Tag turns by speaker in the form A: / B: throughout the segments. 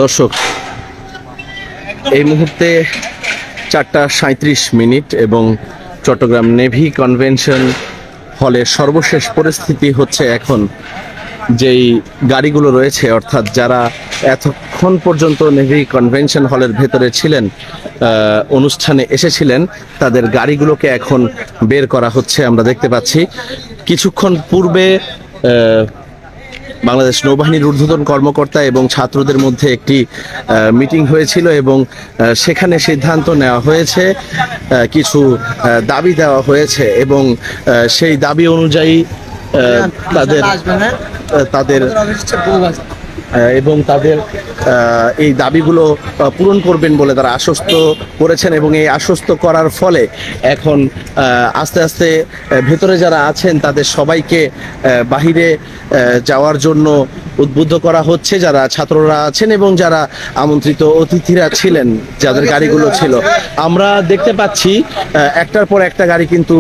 A: দর্শক, এই মুহূর্তে 4:37 এবং চট্টগ্রাম নেভি কনভেনশন হলের সর্বশেষ পরিস্থিতি হচ্ছে এখন যেই গাড়িগুলো রয়েছে, অর্থাৎ যারা এতক্ষণ পর্যন্ত নেভি কনভেনশন হলের ভেতরে ছিলেন, অনুষ্ঠানে এসেছিলেন, তাদের গাড়িগুলোকে এখন বের করা হচ্ছে। আমরা দেখতে পাচ্ছি কিছুক্ষণ পূর্বে বাংলাদেশ নৌবাহিনীর ঊর্ধ্বতন কর্মকর্তা এবং ছাত্রদের মধ্যে একটি মিটিং হয়েছিল এবং সেখানে সিদ্ধান্ত নেওয়া হয়েছে, কিছু দাবি দেওয়া হয়েছে এবং সেই দাবি অনুযায়ী তাদের এবং তাদের এই দাবিগুলো পূরণ করবেন বলে তারা আশ্বস্ত করেছেন এবং এই আশ্বস্ত করার ফলে এখন আস্তে আস্তে ভেতরে যারা আছেন তাদের সবাইকে বাহিরে যাওয়ার জন্য উদ্বুদ্ধ করা হচ্ছে, যারা ছাত্ররা আছেন এবং যারা আমন্ত্রিত অতিথিরা ছিলেন, যাদের গাড়িগুলো ছিল। আমরা দেখতে পাচ্ছি একটার পর একটা গাড়ি কিন্তু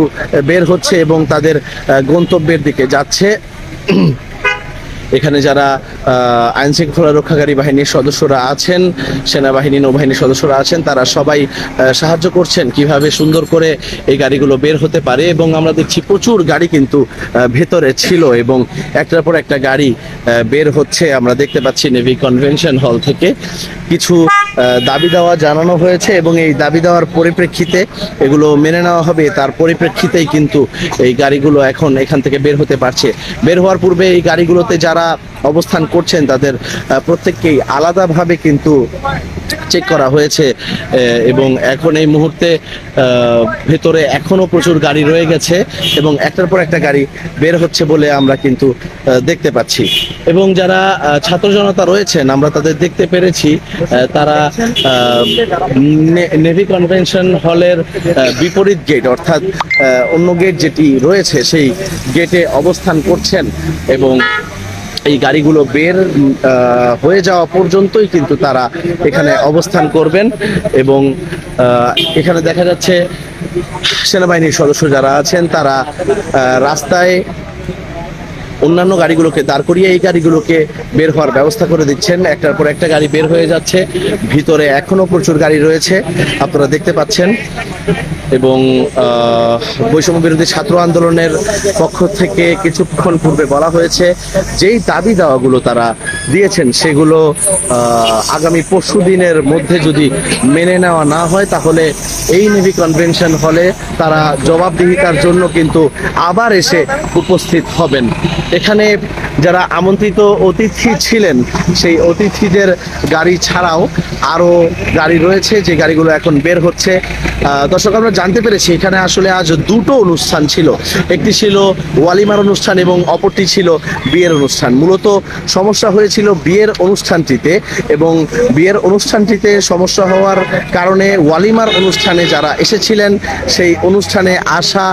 A: বের হচ্ছে এবং তাদের গন্তব্যের দিকে যাচ্ছে। এখানে যারা আইন শৃঙ্খলা রক্ষাকারী বাহিনীর সদস্যরা আছেন, সেনাবাহিনী, নৌবাহিনীর সদস্যরা আছেন, তারা সবাই সাহায্য করছেন কিভাবে সুন্দর করে এই গাড়িগুলো বের হতে পারে। এবং আমরা দেখছি প্রচুর গাড়ি কিন্তু ভেতরে ছিল এবং একটার পর একটা গাড়ি বের হচ্ছে। আমরা দেখতে পাচ্ছি নেভি কনভেনশন হল থেকে কিছু দাবি দেওয়া জানানো হয়েছে এবং এই দাবি দেওয়ার পরিপ্রেক্ষিতে এগুলো মেনে নেওয়া হবে। তার পরিপ্রেক্ষিতেই কিন্তু এই গাড়িগুলো এখন এখান থেকে বের হতে পারছে। বের হওয়ার পূর্বে এই গাড়িগুলোতে যারা অবস্থান করছেন তাদের প্রত্যেককেই আলাদাভাবে কিন্তু চেক করা হয়েছে এবং এখন এই মুহূর্তে ভেতরে এখনো প্রচুর গাড়ি রয়ে গেছে এবং একটার পর একটা গাড়ি বের হচ্ছে বলে আমরা কিন্তু দেখতে পাচ্ছি। এবং যারা ছাত্র জনতা রয়েছেন আমরা তাদের দেখতে পেরেছি, তারা নেভি কনভেনশন হলের বিপরীত গেট, অর্থাৎ অন্য গেট যেটি রয়েছে সেই গেটে অবস্থান করছেন এবং এই গাড়িগুলো বের হয়ে যাওয়া পর্যন্তই কিন্তু তারা এখানে অবস্থান করবেন। এবং এখানে দেখা যাচ্ছে সেনাবাহিনীর সদস্য যারা আছেন তারা রাস্তায় অন্যান্য গাড়িগুলোকে দাঁড় করিয়ে এই গাড়িগুলোকে বের হওয়ার ব্যবস্থা করে দিচ্ছেন। একটার পর একটা গাড়ি বের হয়ে যাচ্ছে, ভিতরে এখনো প্রচুর গাড়ি রয়েছে আপনারা দেখতে পাচ্ছেন। এবং বৈষম্য বিরোধী ছাত্র আন্দোলনের পক্ষ থেকে কিছুক্ষণ পূর্বে বলা হয়েছে যেই দাবি দেওয়াগুলো তারা দিয়েছেন সেগুলো আগামী পরশু দিনের মধ্যে যদি মেনে নেওয়া না হয় তাহলে এই নেভি কনভেনশন হলে তারা জবাবদিহিতার জন্য কিন্তু আবার এসে উপস্থিত হবেন। এখানে যারা আমন্ত্রিত অতিথি ছিলেন সেই অতিথিদের গাড়ি ছাড়াও আরো গাড়ি রয়েছে, যে গাড়িগুলো এখন বের হচ্ছে। দর্শক, আমরা জানতে পেরেছি এখানে আসলে আজ দুটো অনুষ্ঠান ছিল, একটি ছিল ওয়ালিমার অনুষ্ঠান এবং অপরটি ছিল বিয়ের অনুষ্ঠান। মূলত সমস্যা হয়েছিল বিয়ের অনুষ্ঠানটিতে এবং বিয়ের অনুষ্ঠানটিতে সমস্যা হওয়ার কারণে ওয়ালিমার অনুষ্ঠানে যারা এসেছিলেন সেই অনুষ্ঠানে আসা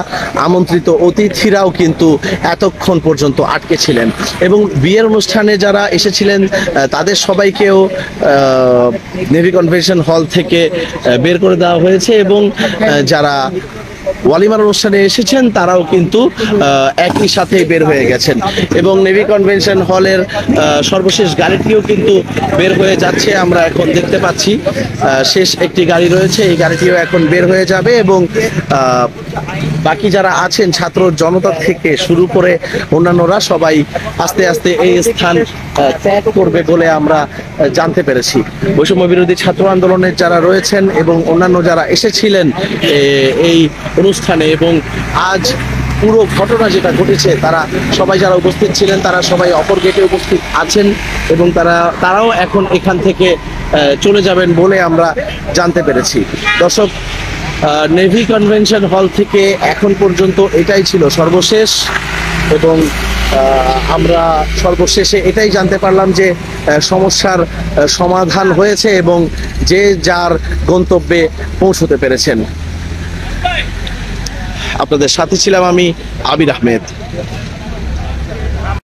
A: আমন্ত্রিত অতিথিরাও কিন্তু এতক্ষণ পর্যন্ত আটকে ছিলেন এবং বিয়ের অনুষ্ঠানে যারা এসেছিলেন তাদের সবাইকেও নেভি কনভেনশন হল থেকে বের করে দেওয়া হয়েছে এবং যারা ওয়ালিমার অনুষ্ঠানে এসেছেন তারাও কিন্তু একই সাথে বের হয়ে গেছেন এবং নেভি কনভেনশন হলের সর্বশেষ গাড়িটিও কিন্তু বের হয়ে যাচ্ছে। আমরা এখন দেখতে পাচ্ছি শেষ একটি গাড়ি রয়েছে, এই গাড়িটিও এখন বের হয়ে যাবে এবং বাকি যারা আছেন ছাত্র জনতা থেকে শুরু করে অন্যান্যরা সবাই আস্তে আস্তে এই স্থান ত্যাগ করবে বলে আমরা জানতে পেরেছি। বৈষম্য বিরোধী ছাত্র আন্দোলনের যারা রয়েছেন এবং অন্যান্য যারা এসেছিলেন এই অনুষ্ঠানে এবং আজ পুরো ঘটনা যেটা ঘটেছে তারা সবাই যারা উপস্থিত ছিলেন তারা সবাই অপর গেটে উপস্থিত আছেন এবং তারাও এখন এখান থেকে চলে যাবেন বলে আমরা জানতে পেরেছি। দর্শক, নেভি কনভেনশন হল থেকে এখন পর্যন্ত এটাই ছিল সর্বশেষ এবং আমরা সর্বশেষে এটাই জানতে পারলাম যে সমস্যার সমাধান হয়েছে এবং যে যার গন্তব্যে পৌঁছতে পেরেছেন। আপনাদের সাথে ছিলাম আমি আবির আহমেদ।